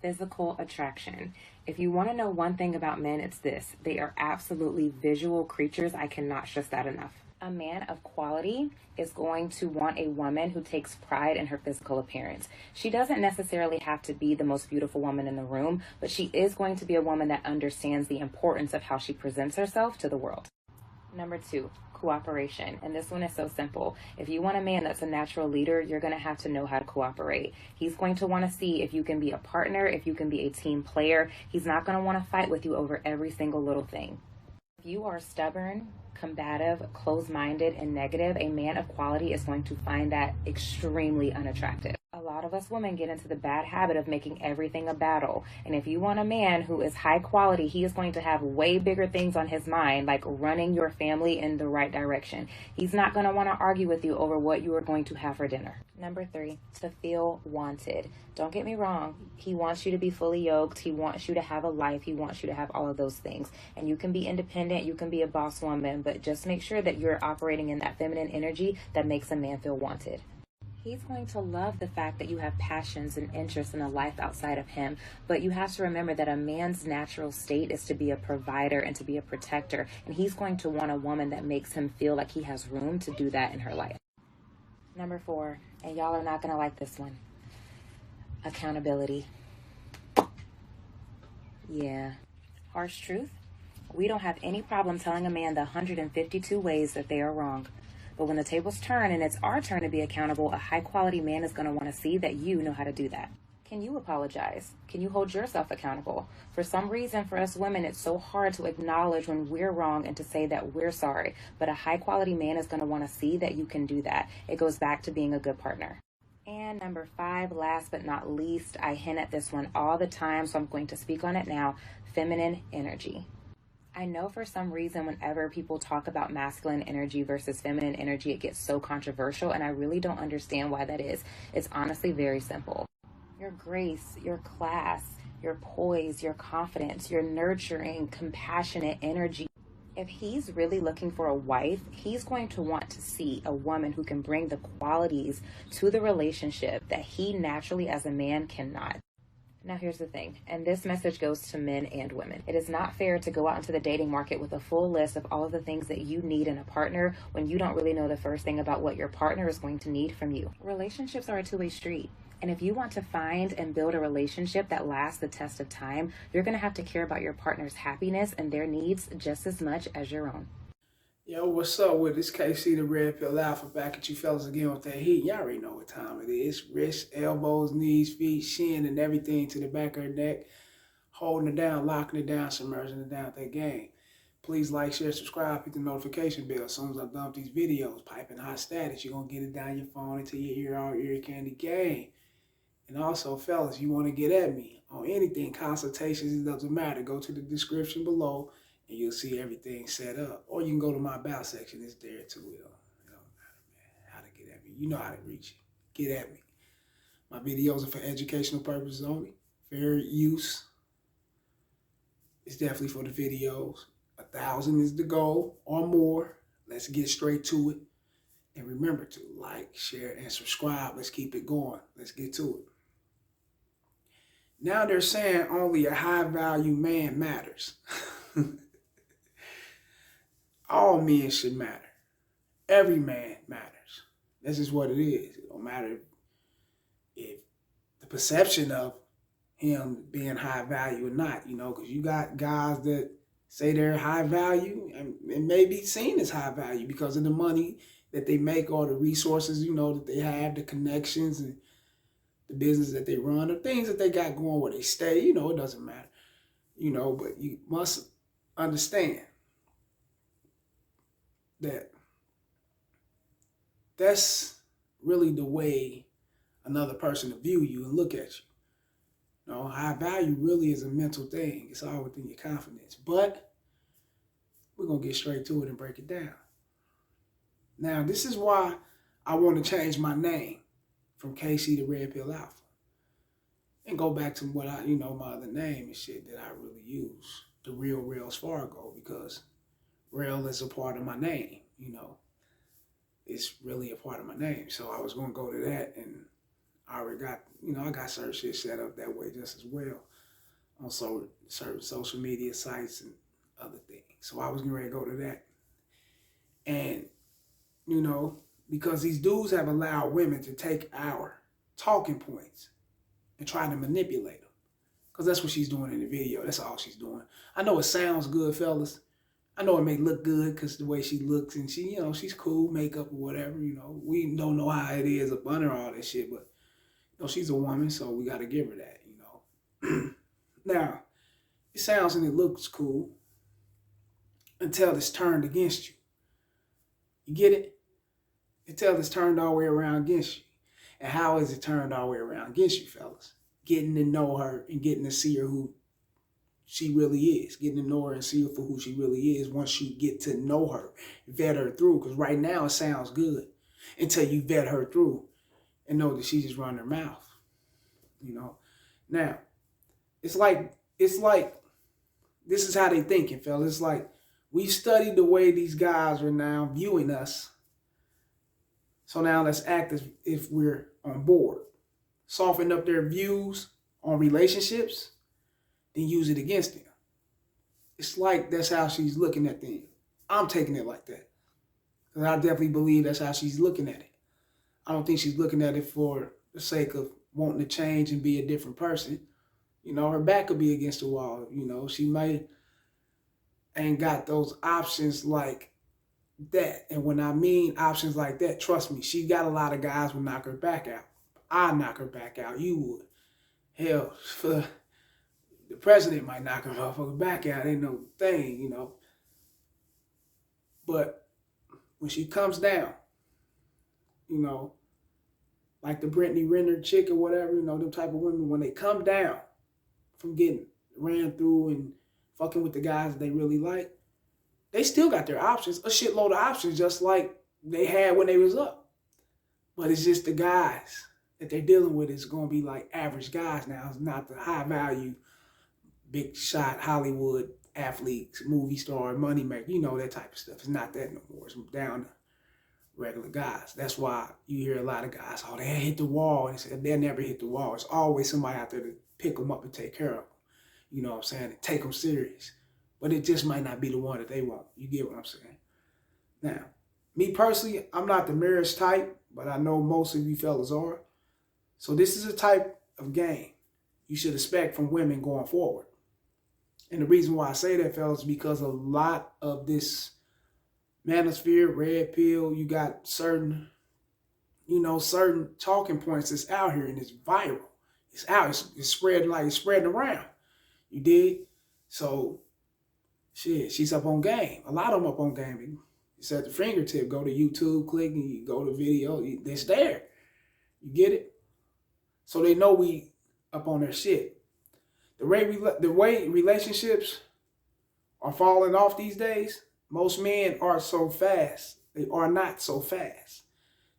Physical attraction. If you want to know one thing about men, it's this: they are absolutely visual creatures. I cannot stress that enough. A man of quality is going to want a woman who takes pride in her physical appearance. She doesn't necessarily have to be the most beautiful woman in the room, but she is going to be a woman that understands the importance of how she presents herself to the world. Number 2, cooperation. And this one is so simple. If you want a man that's a natural leader, you're going to have to know how to cooperate. He's going to want to see if you can be a partner, if you can be a team player. He's not going to want to fight with you over every single little thing. If you are stubborn, combative, closed-minded, and negative, a man of quality is going to find that extremely unattractive. A lot of us women get into the bad habit of making everything a battle. And if you want a man who is high quality, he is going to have way bigger things on his mind, like running your family in the right direction. He's not going to want to argue with you over what you are going to have for dinner. Number 3, to feel wanted. Don't get me wrong. He wants you to be fully yoked. He wants you to have a life. He wants you to have all of those things. And you can be independent. You can be a boss woman, but just make sure that you're operating in that feminine energy that makes a man feel wanted. He's going to love the fact that you have passions and interests in a life outside of him. But you have to remember that a man's natural state is to be a provider and to be a protector. And he's going to want a woman that makes him feel like he has room to do that in her life. Number 4, and y'all are not going to like this one: accountability. Yeah. Harsh truth. We don't have any problem telling a man the 152 ways that they are wrong. But when the tables turn and it's our turn to be accountable, a high-quality man is going to want to see that you know how to do that. Can you apologize? Can you hold yourself accountable? For some reason, for us women, it's so hard to acknowledge when we're wrong and to say that we're sorry. But a high-quality man is going to want to see that you can do that. It goes back to being a good partner. And number 5, last but not least, I hint at this one all the time, so I'm going to speak on it now: feminine energy. I know for some reason whenever people talk about masculine energy versus feminine energy, it gets so controversial, and I really don't understand why that is. It's honestly very simple. Your grace, your class, your poise, your confidence, your nurturing, compassionate energy. If he's really looking for a wife, he's going to want to see a woman who can bring the qualities to the relationship that he naturally as a man cannot. Now here's the thing, and this message goes to men and women. It is not fair to go out into the dating market with a full list of all of the things that you need in a partner when you don't really know the first thing about what your partner is going to need from you. Relationships are a two-way street. And if you want to find and build a relationship that lasts the test of time, you're going to have to care about your partner's happiness and their needs just as much as your own. Yo, what's up with this KC the Red Pill Alpha back at you fellas again with that heat. Y'all already know what time it is. Wrists, elbows, knees, feet, shin, and everything to the back of her neck. Holding it down, locking it down, submerging it down with that game. Please like, share, subscribe, hit the notification bell. As soon as I dump these videos, piping hot status, you're going to get it down your phone into your ear, all ear candy game. And also, fellas, you want to get at me on anything, consultations, it doesn't matter. Go to the description below and you'll see everything set up. Or you can go to my about section. It's there too. It don't matter, man. How to get at me. You know how to reach it. Get at me. My videos are for educational purposes only. Fair use. It's definitely for the videos. 1,000 is the goal or more. Let's get straight to it. And remember to like, share, and subscribe. Let's keep it going. Let's get to it. Now they're saying only a high-value man matters. All men should matter. Every man matters. This is what it is. It don't matter if the perception of him being high value or not, because you got guys that say they're high value and may be seen as high value because of the money that they make or the resources, that they have, the connections and the business that they run, or things that they got going where they stay, it doesn't matter, but you must understand that that's really the way another person to view you and look at you. High value really is a mental thing. It's all within your confidence. But we're going to get straight to it and break it down. Now, this is why I want to change my name from KC the Red Pill Alpha and go back to what my other name and shit that I really use, Fargo, because Rel is a part of my name, It's really a part of my name. So I was going to go to that, and I already got, I got certain shit set up that way just as well on certain social media sites and other things. So I was getting ready to go to that. And, because these dudes have allowed women to take our talking points and try to manipulate them. Because that's what she's doing in the video. That's all she's doing. I know it sounds good, fellas. I know it may look good because the way she looks and she, she's cool, makeup or whatever, We don't know how it is up under all that shit, but, she's a woman, so we got to give her that, Now, it sounds and it looks cool until it's turned against you. You get it? Until it's turned all the way around against you. And how is it turned all the way around against you, fellas? Getting to know her and getting to see her who she really is. Getting to know her and see her for who she really is once you get to know her, vet her through. Because right now it sounds good until you vet her through and know that she just run her mouth. Now, it's like this is how they thinking, fellas. It's like we've studied the way these guys are now viewing us. So now let's act as if we're on board. Soften up their views on relationships, then use it against them. It's like that's how she's looking at things. I'm taking it like that. Because I definitely believe that's how she's looking at it. I don't think she's looking at it for the sake of wanting to change and be a different person. Her back could be against the wall. She may ain't got those options like that. And when I mean options like that, trust me, she got a lot of guys will knock her back out. I knock her back out. You would. Hell, the president might knock her motherfucker back out. Ain't no thing, But when she comes down, like the Brittany Renner chick or whatever, them type of women, when they come down from getting ran through and fucking with the guys that they really like, they still got their options, a shitload of options, just like they had when they was up. But it's just the guys that they're dealing with is going to be like average guys now. It's not the high value, big shot Hollywood athletes, movie star, money maker, that type of stuff. It's not that no more. It's down to regular guys. That's why you hear a lot of guys, they hit the wall. And they'll never hit the wall. It's always somebody out there to pick them up and take care of them. You know what I'm saying? And take them serious. But it just might not be the one that they want. You get what I'm saying? Now, me personally, I'm not the marriage type, but I know most of you fellas are. So this is a type of game you should expect from women going forward. And the reason why I say that, fellas, is because a lot of this manosphere, red pill, you got certain talking points that's out here and it's viral. It's out. It's spreading like it's spreading around. You dig? So, shit, she's up on game. A lot of them up on game. It's at the fingertip. Go to YouTube, click, and you go to video. It's there. You get it? So they know we up on their shit. The way relationships are falling off these days, most men are so fast. They are not so fast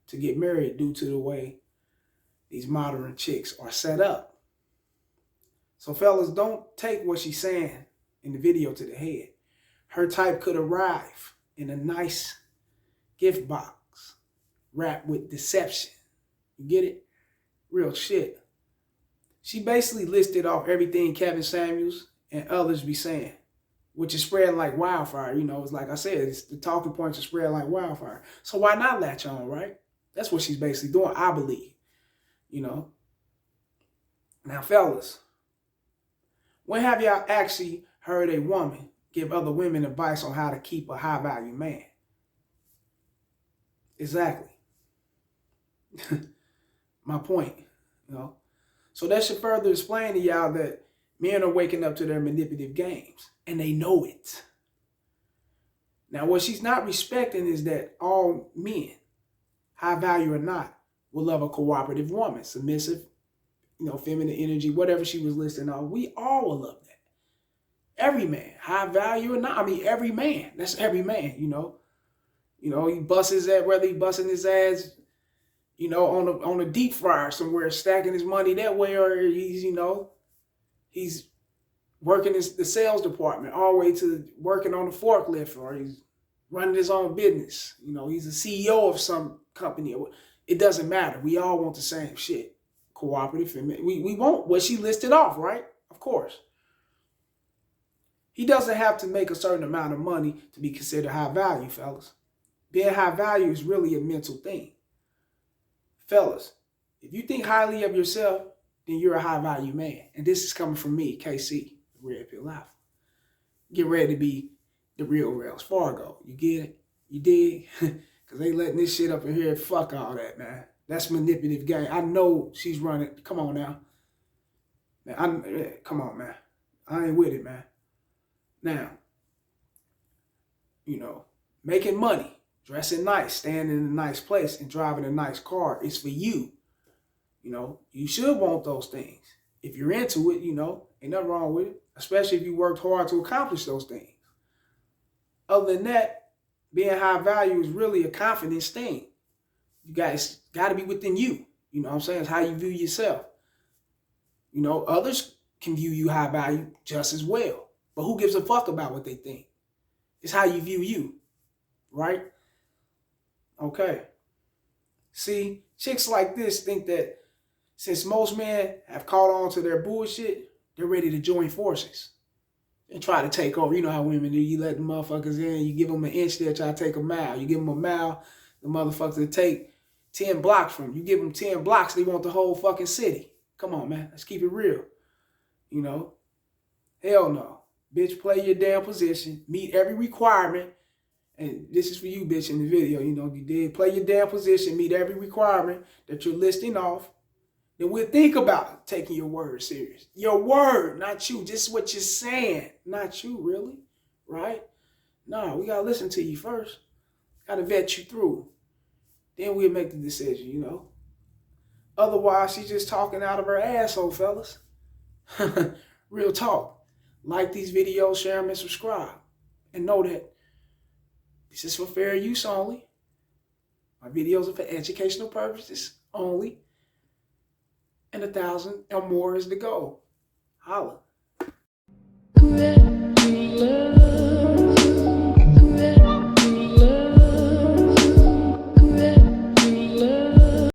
to get married due to the way these modern chicks are set up. So fellas, don't take what she's saying in the video to the head. Her type could arrive in a nice gift box wrapped with deception. You get it? Real shit. She basically listed off everything Kevin Samuels and others be saying, which is spreading like wildfire. It's like I said, it's the talking points are spreading like wildfire. So why not latch on, right? That's what she's basically doing, I believe. Now, fellas, when have y'all actually heard a woman give other women advice on how to keep a high-value man? Exactly. My point, So that should further explain to y'all that men are waking up to their manipulative games, and they know it. Now, what she's not respecting is that all men, high value or not, will love a cooperative woman, submissive, feminine energy, whatever she was listing on. We all will love that. Every man, high value or not. Every man. That's every man, he busts his ass, whether he busting his ass, on a deep fryer somewhere, stacking his money that way, or he's working the sales department all the way to working on the forklift, or he's running his own business. He's a CEO of some company. It doesn't matter. We all want the same shit. cooperative. We want what she listed off, right? Of course. He doesn't have to make a certain amount of money to be considered high value, fellas. Being high value is really a mental thing. Fellas, if you think highly of yourself, then you're a high value man. And this is coming from me, KC, the Red Pill Alpha. Get ready to be the real Rells Fargo. You get it? You dig? Because they letting this shit up in here. Fuck all that, man. That's manipulative game. I know she's running. Come on now. Man, come on, man. I ain't with it, man. Now, you know, making money, dressing nice, staying in a nice place, and driving a nice car is for you. You know, you should want those things. If you're into it, you know, ain't nothing wrong with it, especially if you worked hard to accomplish those things. Other than that, being high value is really a confidence thing. You guys got to be within you. You know what I'm saying? It's how you view yourself. You know, others can view you high value just as well. But who gives a fuck about what they think? It's how you view you, right? Okay. See, chicks like this think that since most men have caught on to their bullshit, they're ready to join forces and try to take over. You know how women do. You let the motherfuckers in, you give them an inch, they'll try to take a mile. You give them a mile, the motherfuckers will take 10 blocks from you. You give them 10 blocks, they want the whole fucking city. Come on, man. Let's keep it real. You know? Hell no. Bitch, play your damn position. Meet every requirement. And this is for you, bitch, in the video. You know, you did. Play your damn position. Meet every requirement that you're listing off. Then we'll think about taking your word serious. Your word, not you. Just what you're saying. Not you, really. Right? No, we got to listen to you first. Got to vet you through. Then we'll make the decision, you know. Otherwise, she's just talking out of her asshole, fellas. Real talk. Like these videos, share them, and subscribe. And know that this is for fair use only. My videos are for educational purposes only. And 1,000 or more is the goal. Holla.